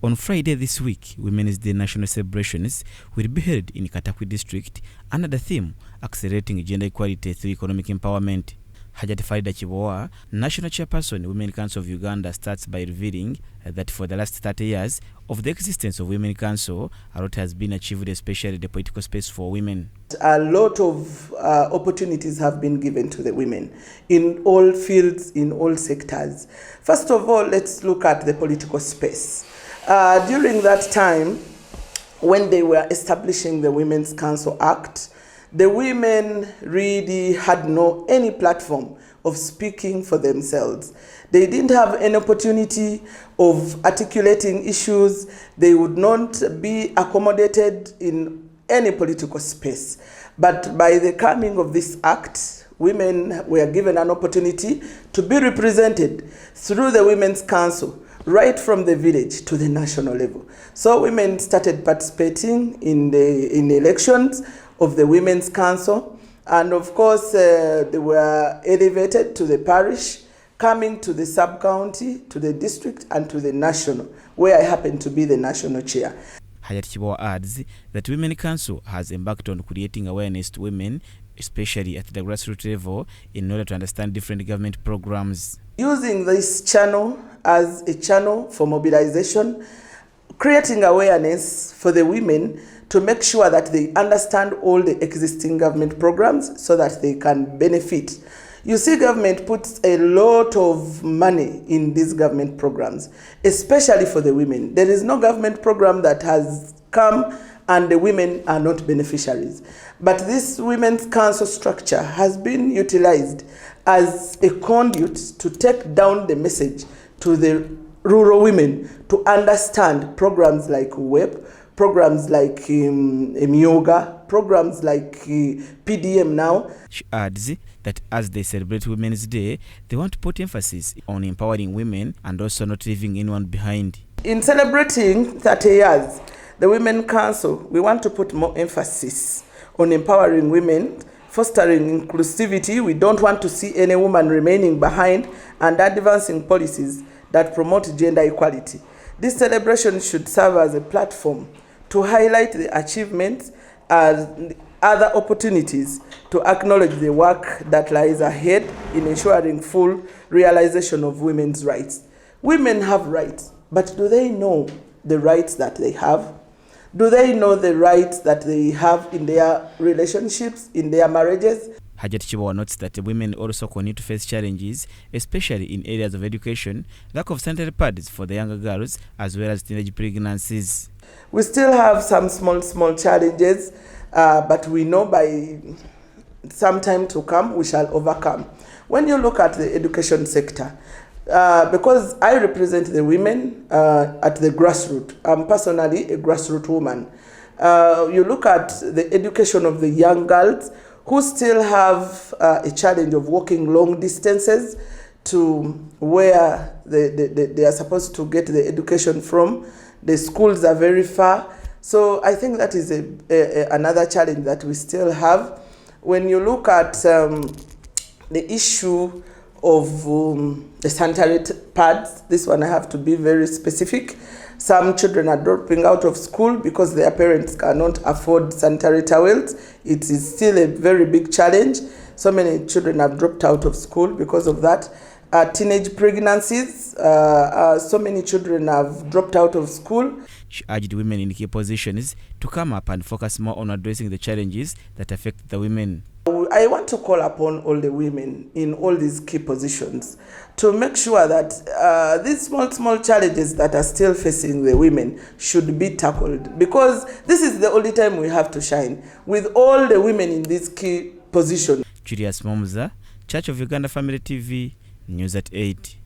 On Friday this week, Women's Day national celebrations will be held in Katakwi district under the theme Accelerating Gender Equality Through Economic Empowerment. Hajati Farida Chibowa, National Chairperson, Women Council of Uganda, starts by revealing that for the last 30 years of the existence of Women Council, a lot has been achieved, especially the political space for women. A lot of opportunities have been given to the women in all fields, in all sectors. First of all, let's look at the political space. During that time, when they were establishing the Women's Council Act, the women really had no any platform of speaking for themselves. They didn't have any opportunity of articulating issues. They would not be accommodated in any political space. But by the coming of this act, women were given an opportunity to be represented through the Women's Council, right from the village to the national level. So women started participating in the elections of the Women's Council, and of course they were elevated to the parish, coming to the sub-county, to the district, and to the national, where I happen to be the national chair. Hajati Chibowa adds that Women Council has embarked on creating awareness to women, especially at the grassroots level, in order to understand different government programs. Using this channel as a channel for mobilization, creating awareness for the women to make sure that they understand all the existing government programs so that they can benefit. You see, government puts a lot of money in these government programs, especially for the women. There is no government program that has come and the women are not beneficiaries. But this Women's Council structure has been utilized as a conduit to take down the message to the rural women to understand programs like WEP, programs like Myoga, programs like PDM now. She adds that as they celebrate Women's Day, they want to put emphasis on empowering women and also not leaving anyone behind. In celebrating 30 years, the Women Council, we want to put more emphasis on empowering women, fostering inclusivity. We don't want to see any woman remaining behind, and advancing policies that promote gender equality. This celebration should serve as a platform to highlight the achievements and other opportunities, to acknowledge the work that lies ahead in ensuring full realization of women's rights. Women have rights, but do they know the rights that they have? Do they know the rights that they have in their relationships, in their marriages? Hajati Chibowa notes that women also continue to face challenges, especially in areas of education, lack of sanitary pads for the younger girls, as well as teenage pregnancies. We still have some small challenges, but we know by some time to come we shall overcome. When you look at the education sector, because I represent the women at the grassroots, I'm personally a grassroots woman. You look at the education of the young girls who still have a challenge of walking long distances to where they are supposed to get the education from. The schools are very far. So I think that is another challenge that we still have. When you look at the issue of the sanitary pads, this one I have to be very specific. Some children are dropping out of school because their parents cannot afford sanitary towels. It is still a very big challenge. So many children have dropped out of school because of that. Teenage pregnancies, so many children have dropped out of school. She urged women in key positions to come up and focus more on addressing the challenges that affect the women. I want to call upon all the women in all these key positions to make sure that these small challenges that are still facing the women should be tackled, because this is the only time we have to shine with all the women in these key positions. Julius Momza, Church of Uganda Family TV, News at 8.